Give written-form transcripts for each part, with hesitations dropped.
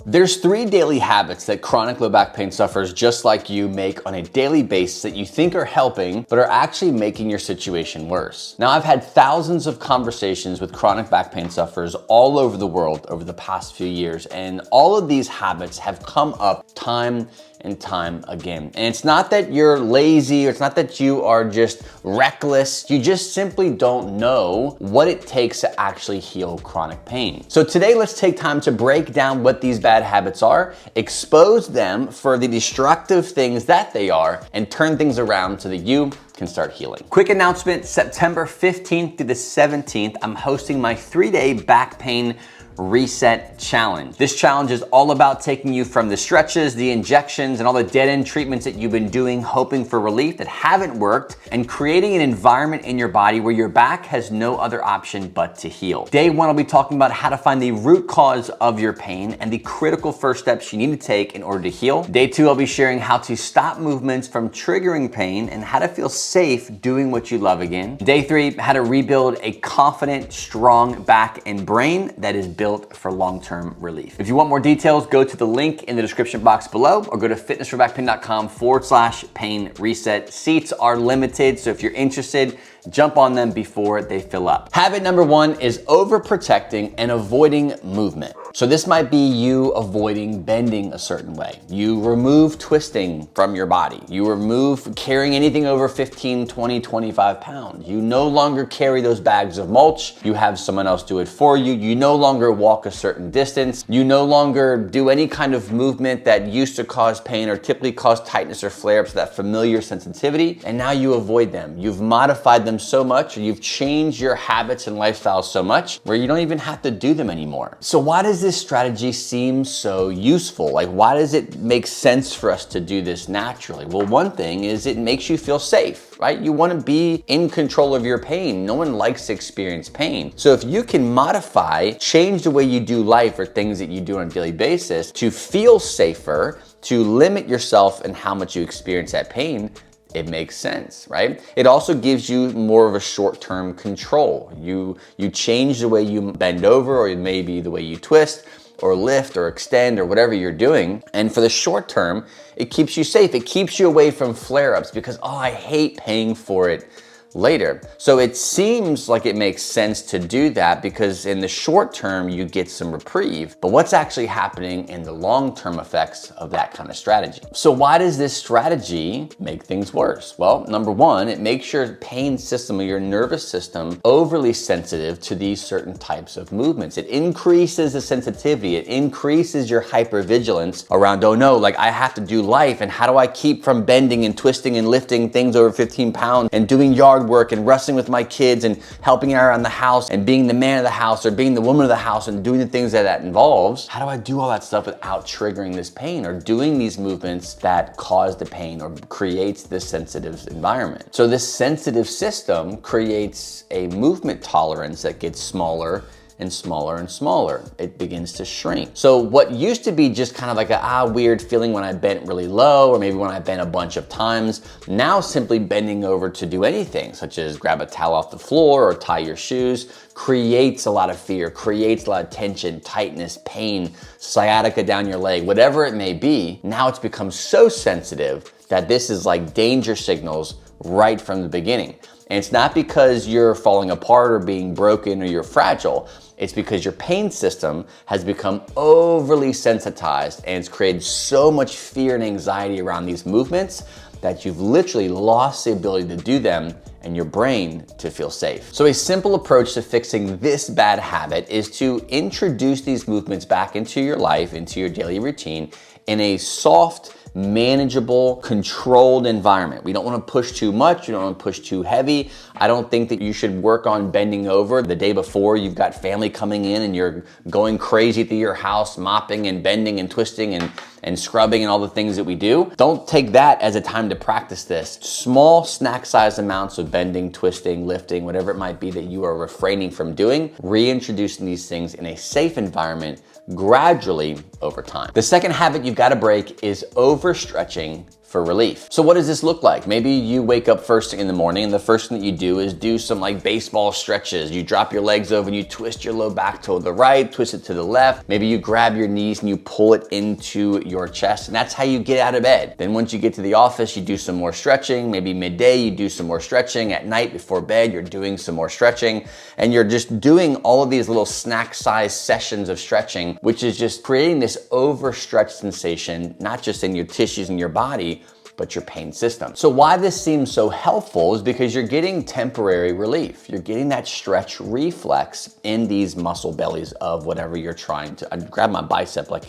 There's 3 daily habits that chronic low back pain sufferers just like you make on a daily basis that you think are helping, but are actually making your situation worse. Now, I've had thousands of conversations with chronic back pain sufferers all over the world over the past few years, and all of these habits have come up time and time again. And it's not that you're lazy, or it's not that you are just reckless. You just simply don't know what it takes to actually heal chronic pain. So today, let's take time to break down what these bad habits are, expose them for the destructive things that they are, and turn things around so that you can start healing. Quick announcement, September 15th through the 17th, I'm hosting my 3-day back pain reset challenge. This challenge is all about taking you from the stretches, the injections, and all the dead-end treatments that you've been doing hoping for relief that haven't worked, and creating an environment in your body where your back has no other option but to heal. Day 1, I'll be talking about how to find the root cause of your pain and the critical first steps you need to take in order to heal. Day 2, I'll be sharing how to stop movements from triggering pain and how to feel safe doing what you love again. Day 3, how to rebuild a confident, strong back and brain that is built for long-term relief. If you want more details, go to the link in the description box below, or go to fitnessforbackpain.com/pain reset. Seats are limited, so if you're interested, jump on them before they fill up. Habit number 1 is overprotecting and avoiding movement. So this might be you avoiding bending a certain way. You remove twisting from your body. You remove carrying anything over 15, 20, 25 pounds. You no longer carry those bags of mulch. You have someone else do it for you. You no longer walk a certain distance. You no longer do any kind of movement that used to cause pain or typically cause tightness or flare-ups, that familiar sensitivity, and now you avoid them. You've modified them so much, or you've changed your habits and lifestyles so much where you don't even have to do them anymore. So why does this strategy seem so useful? Like, why does it make sense for us to do this naturally? Well, one thing is it makes you feel safe, right? You want to be in control of your pain. No one likes to experience pain. So if you can modify, change the way you do life or things that you do on a daily basis to feel safer, to limit yourself and how much you experience that pain, it makes sense, right? It also gives you more of a short-term control. You change the way you bend over, or maybe the way you twist or lift or extend or whatever you're doing. And for the short term, it keeps you safe. It keeps you away from flare-ups because, oh, I hate paying for it later. So it seems like it makes sense to do that because in the short term, you get some reprieve. But what's actually happening in the long-term effects of that kind of strategy? So why does this strategy make things worse? Well, number 1, it makes your pain system or your nervous system overly sensitive to these certain types of movements. It increases the sensitivity. It increases your hypervigilance around, oh no, like I have to do life, and how do I keep from bending and twisting and lifting things over 15 pounds and doing yard work and wrestling with my kids and helping out around the house and being the man of the house or being the woman of the house and doing the things that involves. How do I do all that stuff without triggering this pain or doing these movements that cause the pain or creates this sensitive environment? So this sensitive system creates a movement tolerance that gets smaller and smaller and smaller. It begins to shrink. So what used to be just kind of like a weird feeling when I bent really low, or maybe when I bent a bunch of times, now simply bending over to do anything, such as grab a towel off the floor or tie your shoes, creates a lot of fear, creates a lot of tension, tightness, pain, sciatica down your leg, whatever it may be. Now it's become so sensitive that this is like danger signals right from the beginning. And it's not because you're falling apart or being broken or you're fragile. It's because your pain system has become overly sensitized and it's created so much fear and anxiety around these movements that you've literally lost the ability to do them and your brain to feel safe. So a simple approach to fixing this bad habit is to introduce these movements back into your life, into your daily routine in a soft, manageable, controlled environment. We don't want to push too much. You don't want to push too heavy. I don't think that you should work on bending over the day before you've got family coming in and you're going crazy through your house, mopping and bending and twisting and scrubbing and all the things that we do. Don't take that as a time to practice this. Small snack-sized amounts of bending, twisting, lifting, whatever it might be that you are refraining from doing, reintroducing these things in a safe environment gradually over time. The second habit you've got to break is overstretching for relief. So what does this look like? Maybe you wake up first thing in the morning and the first thing that you do is do some like baseball stretches. You drop your legs over and you twist your low back to the right, twist it to the left. Maybe you grab your knees and you pull it into your chest, and that's how you get out of bed. Then once you get to the office, you do some more stretching. Maybe midday you do some more stretching. At night before bed, you're doing some more stretching, and you're just doing all of these little snack-sized sessions of stretching, which is just creating this overstretched sensation, not just in your tissues and your body, but your pain system. So why this seems so helpful is because you're getting temporary relief. You're getting that stretch reflex in these muscle bellies of whatever you're trying to. I grabbed my bicep like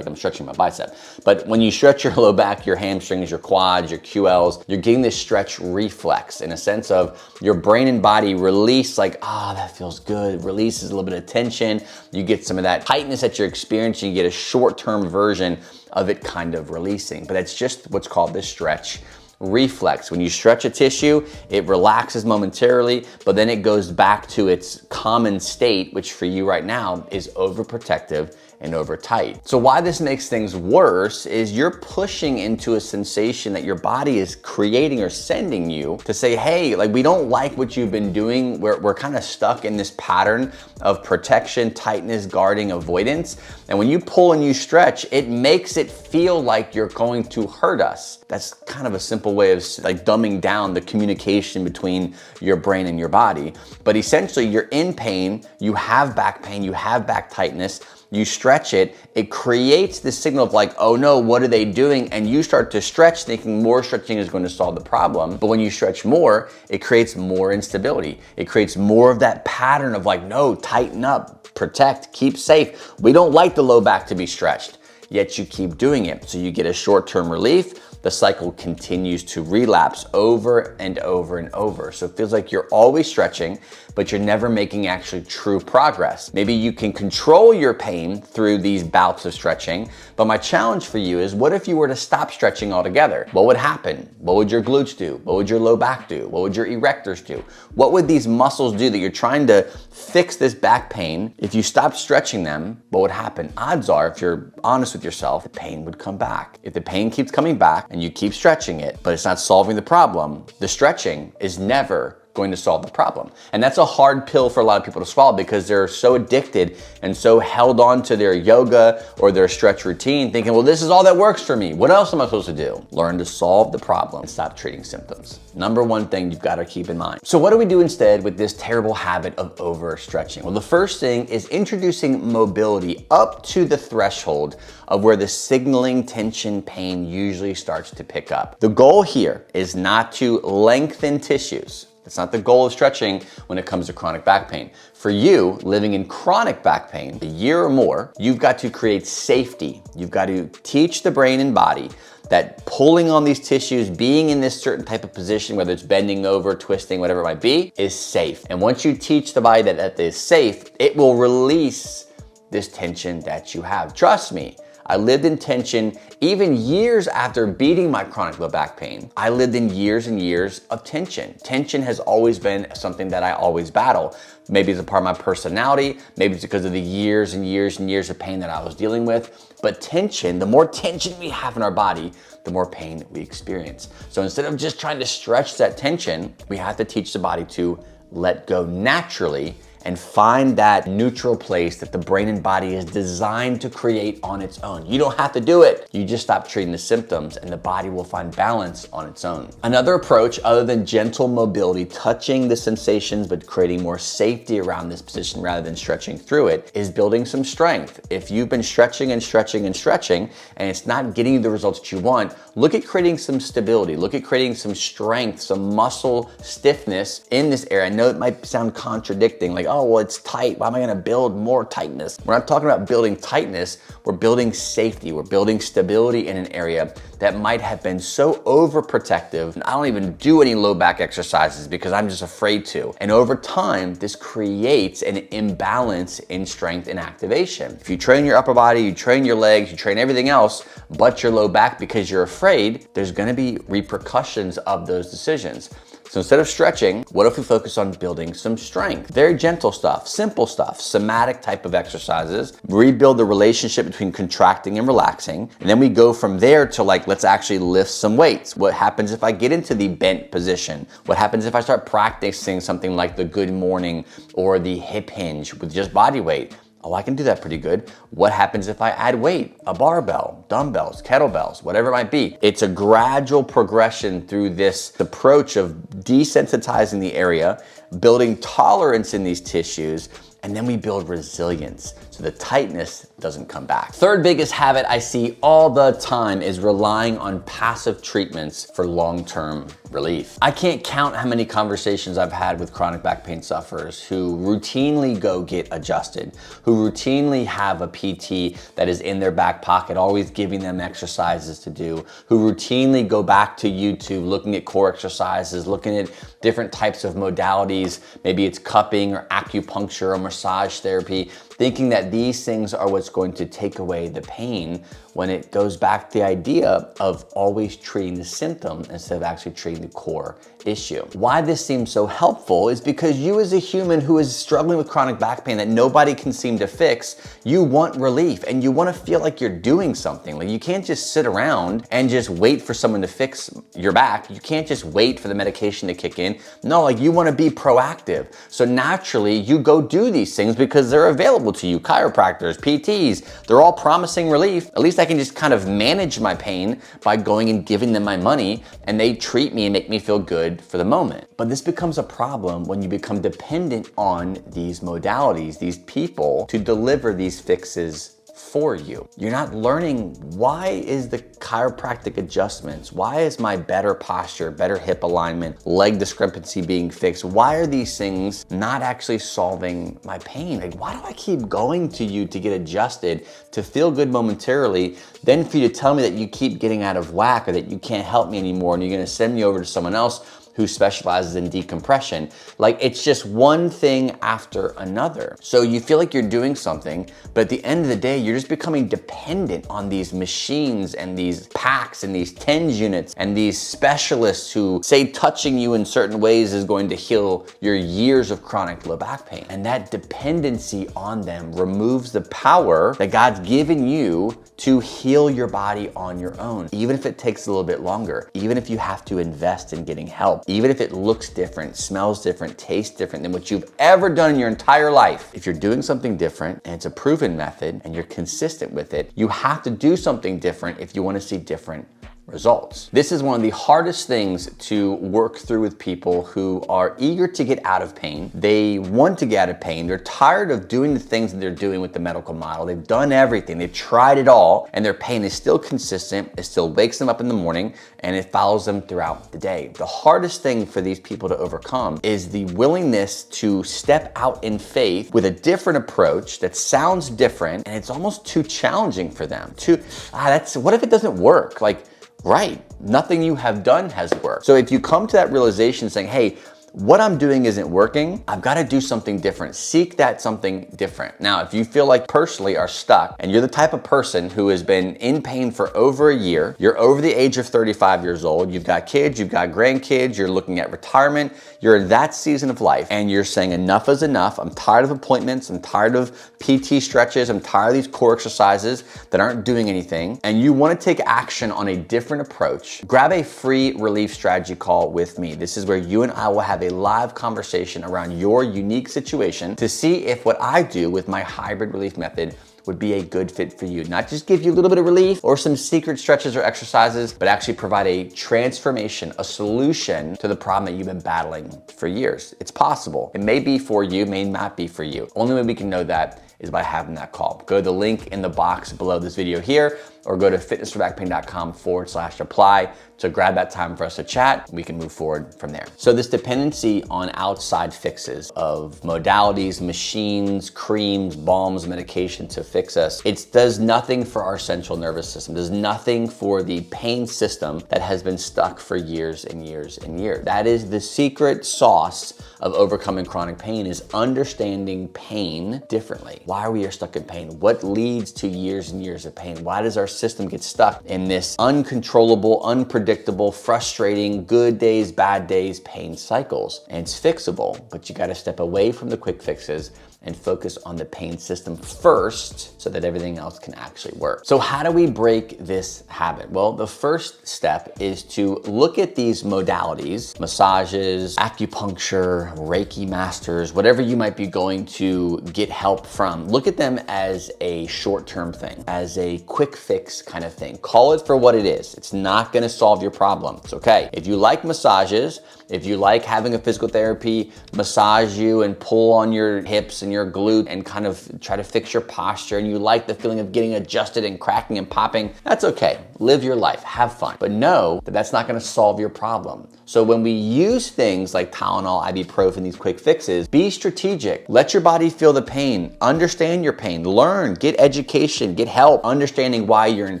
I'm stretching my bicep. But when you stretch your low back, your hamstrings, your quads, your QLs, you're getting this stretch reflex in a sense of your brain and body release like, that feels good. Releases a little bit of tension. You get some of that tightness that you're experiencing. You get a short-term version of it kind of releasing. But it's just what's called this stretch reflex. When you stretch a tissue, it relaxes momentarily, but then it goes back to its common state, which for you right now is overprotective and over tight. So why this makes things worse is you're pushing into a sensation that your body is creating or sending you to say, hey, like we don't like what you've been doing. We're kind of stuck in this pattern of protection, tightness, guarding, avoidance. And when you pull and you stretch, it makes it feel like you're going to hurt us. That's kind of a simple way of like dumbing down the communication between your brain and your body. But essentially you're in pain, you have back pain, you have back tightness, you stretch it, it creates this signal of like, oh no, what are they doing? And you start to stretch thinking more stretching is going to solve the problem. But when you stretch more, it creates more instability. It creates more of that pattern of like, no, tighten up, protect, keep safe. We don't like the low back to be stretched, yet you keep doing it. So you get a short-term relief. The cycle continues to relapse over and over and over. So it feels like you're always stretching, but you're never making actually true progress. Maybe you can control your pain through these bouts of stretching, but my challenge for you is what if you were to stop stretching altogether? What would happen? What would your glutes do? What would your low back do? What would your erectors do? What would these muscles do that you're trying to fix this back pain? If you stopped stretching them, what would happen? Odds are, if you're honest with yourself, the pain would come back. If the pain keeps coming back and you keep stretching it, but it's not solving the problem, the stretching is never going to solve the problem. And that's a hard pill for a lot of people to swallow because they're so addicted and so held on to their yoga or their stretch routine thinking, well, this is all that works for me. What else am I supposed to do? Learn to solve the problem and stop treating symptoms. Number one thing you've got to keep in mind. So what do we do instead with this terrible habit of overstretching? Well, the first thing is introducing mobility up to the threshold of where the signaling tension pain usually starts to pick up. The goal here is not to lengthen tissues. That's not the goal of stretching when it comes to chronic back pain. For you, living in chronic back pain, a year or more, you've got to create safety. You've got to teach the brain and body that pulling on these tissues, being in this certain type of position, whether it's bending over, twisting, whatever it might be, is safe. And once you teach the body that that is safe, it will release this tension that you have. Trust me. I lived in tension even years after beating my chronic low back pain. I lived in years and years of tension. Tension has always been something that I always battle. Maybe it's a part of my personality. Maybe it's because of the years and years and years of pain that I was dealing with. But tension, the more tension we have in our body, the more pain we experience. So instead of just trying to stretch that tension, we have to teach the body to let go naturally and find that neutral place that the brain and body is designed to create on its own. You don't have to do it. You just stop treating the symptoms and the body will find balance on its own. Another approach, other than gentle mobility, touching the sensations but creating more safety around this position rather than stretching through it, is building some strength. If you've been stretching and stretching and stretching and it's not getting you the results that you want, look at creating some stability. Look at creating some strength, some muscle stiffness in this area. I know it might sound contradicting, like, oh, well, it's tight. Why am I gonna build more tightness? We're not talking about building tightness. We're building safety. We're building stability in an area that might have been so overprotective. I don't even do any low back exercises because I'm just afraid to. And over time, this creates an imbalance in strength and activation. If you train your upper body, you train your legs, you train everything else, but your low back because you're afraid, there's gonna be repercussions of those decisions. So instead of stretching, what if we focus on building some strength? Very gentle stuff, simple stuff, somatic type of exercises, rebuild the relationship between contracting and relaxing. And then we go from there to like, let's actually lift some weights. What happens if I get into the bent position? What happens if I start practicing something like the good morning or the hip hinge with just body weight? Oh, I can do that pretty good. What happens if I add weight? A barbell, dumbbells, kettlebells, whatever it might be. It's a gradual progression through this approach of desensitizing the area, building tolerance in these tissues, and then we build resilience so the tightness doesn't come back. Third biggest habit I see all the time is relying on passive treatments for long-term relief. I can't count how many conversations I've had with chronic back pain sufferers who routinely go get adjusted, who routinely have a PT that is in their back pocket, always giving them exercises to do, who routinely go back to YouTube looking at core exercises, looking at different types of modalities, maybe it's cupping or acupuncture or massage therapy, thinking that these things are what's going to take away the pain, when it goes back to the idea of always treating the symptom instead of actually treating the core issue. Why this seems so helpful is because you as a human who is struggling with chronic back pain that nobody can seem to fix, you want relief and you want to feel like you're doing something. Like you can't just sit around and just wait for someone to fix your back. You can't just wait for the medication to kick in. No, like you want to be proactive. So naturally you go do these things because they're available to you. Chiropractors, PTs, they're all promising relief. At least I can just kind of manage my pain by going and giving them my money, and they treat me and make me feel good for the moment. But this becomes a problem when you become dependent on these modalities, these people to deliver these fixes for you. You're not learning, why is the chiropractic adjustments, why is my better posture, better hip alignment, leg discrepancy being fixed? Why are these things not actually solving my pain? Like, why do I keep going to you to get adjusted, to feel good momentarily, then for you to tell me that you keep getting out of whack or that you can't help me anymore and you're gonna send me over to someone else who specializes in decompression? Like, it's just one thing after another. So you feel like you're doing something, but at the end of the day, you're just becoming dependent on these machines and these packs and these TENS units and these specialists who say touching you in certain ways is going to heal your years of chronic low back pain. And that dependency on them removes the power that God's given you to heal your body on your own, even if it takes a little bit longer, even if you have to invest in getting help, even if it looks different, smells different, tastes different than what you've ever done in your entire life. If you're doing something different and it's a proven method and you're consistent with it, you have to do something different if you want to see different results. This is one of the hardest things to work through with people who are eager to get out of pain. They want to get out of pain. They're tired of doing the things that they're doing with the medical model. They've done everything. They've tried it all, and their pain is still consistent. It still wakes them up in the morning, and it follows them throughout the day. The hardest thing for these people to overcome is the willingness to step out in faith with a different approach that sounds different, and it's almost too challenging for them. What if it doesn't work? Like, right, nothing you have done has worked. So if you come to that realization saying, hey, what I'm doing isn't working, I've got to do something different. Seek that something different. Now, if you feel like personally are stuck and you're the type of person who has been in pain for over a year, you're over the age of 35 years old, you've got kids, you've got grandkids, you're looking at retirement, you're in that season of life and you're saying enough is enough. I'm tired of appointments. I'm tired of PT stretches. I'm tired of these core exercises that aren't doing anything. And you want to take action on a different approach. Grab a free relief strategy call with me. This is where you and I will have a live conversation around your unique situation to see if what I do with my hybrid relief method would be a good fit for you. Not just give you a little bit of relief or some secret stretches or exercises, but actually provide a transformation, a solution to the problem that you've been battling for years. It's possible. It may be for you, may not be for you. Only way we can know that is by having that call. Go to the link in the box below this video here, or go to fitnessforbackpain.com/apply to grab that time for us to chat. We can move forward from there. So this dependency on outside fixes of modalities, machines, creams, balms, medication to fix us, it does nothing for our central nervous system, does nothing for the pain system that has been stuck for years and years and years. That is the secret sauce of overcoming chronic pain is understanding pain differently. Why are we stuck in pain? What leads to years and years of pain? Why does our system get stuck in this uncontrollable, unpredictable, frustrating, good days, bad days, pain cycles? And it's fixable, but you gotta step away from the quick fixes and focus on the pain system first so that everything else can actually work. So how do we break this habit? Well, the first step is to look at these modalities, massages, acupuncture, Reiki masters, whatever you might be going to get help from. Look at them as a short-term thing, as a quick fix kind of thing. Call it for what it is. It's not gonna solve your problem. It's okay. If you like massages, if you like having a physical therapy massage you and pull on your hips and your glute and kind of try to fix your posture, and you like the feeling of getting adjusted and cracking and popping, that's okay. Live your life, have fun. But know that that's not gonna solve your problem. So when we use things like Tylenol, ibuprofen, these quick fixes, be strategic. Let your body feel the pain, understand your pain, learn, get education, get help, understanding why you're in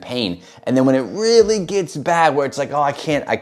pain. And then when it really gets bad, where it's like, oh,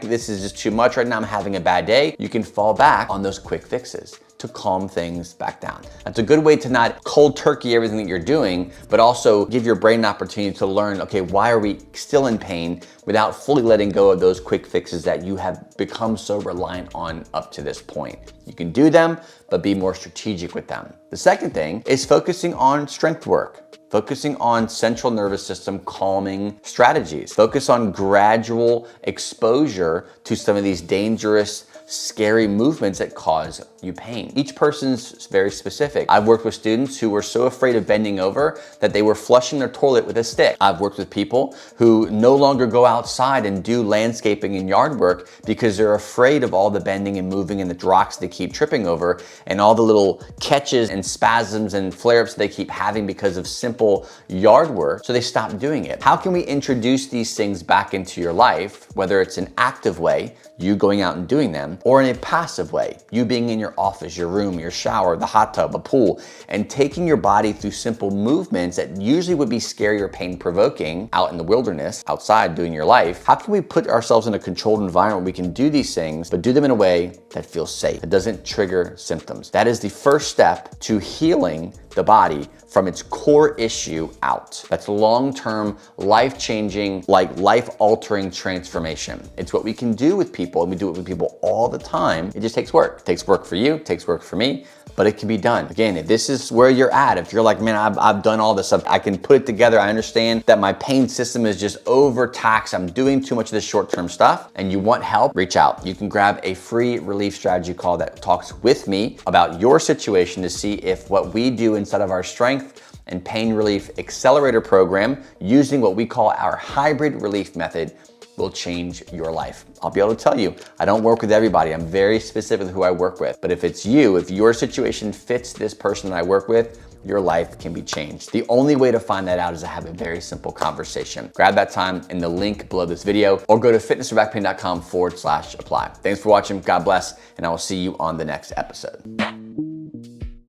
this is just too much right now, I'm having a bad day, you can fall back on those quick fixes to calm things back down. That's a good way to not cold turkey everything that you're doing, but also give your brain an opportunity to learn, okay, why are we still in pain without fully letting go of those quick fixes that you have become so reliant on up to this point. You can do them, but be more strategic with them. The second thing is focusing on strength work. Focusing on central nervous system calming strategies. Focus on gradual exposure to some of these dangerous, scary movements that cause you pain. Each person's very specific. I've worked with students who were so afraid of bending over that they were flushing their toilet with a stick. I've worked with people who no longer go outside and do landscaping and yard work because they're afraid of all the bending and moving and the rocks they keep tripping over and all the little catches and spasms and flare-ups they keep having because of simple yard work, so they stop doing it. How can we introduce these things back into your life, whether it's an active way, you going out and doing them, or in a passive way, you being in your office, your room, your shower, the hot tub, a pool, and taking your body through simple movements that usually would be scary or pain-provoking out in the wilderness, outside doing your life. How can we put ourselves in a controlled environment where we can do these things, but do them in a way that feels safe, that doesn't trigger symptoms? That is the first step to healing the body from its core issue out. That's long-term, life-changing, like life-altering transformation. It's what we can do with people, and we do it with people all the time. It just takes work. It takes work for you, it takes work for me, but it can be done. Again, if this is where you're at, if you're like, man, I've done all this stuff, I can put it together, I understand that my pain system is just overtaxed, I'm doing too much of this short-term stuff, and you want help, reach out. You can grab a free relief strategy call that talks with me about your situation to see if what we do inside of our strength and pain relief accelerator program, using what we call our hybrid relief method, will change your life. I'll be able to tell you, I don't work with everybody. I'm very specific with who I work with. But if it's you, if your situation fits this person that I work with, your life can be changed. The only way to find that out is to have a very simple conversation. Grab that time in the link below this video, or go to fitnessforbackpain.com/apply. Thanks for watching, God bless, and I will see you on the next episode.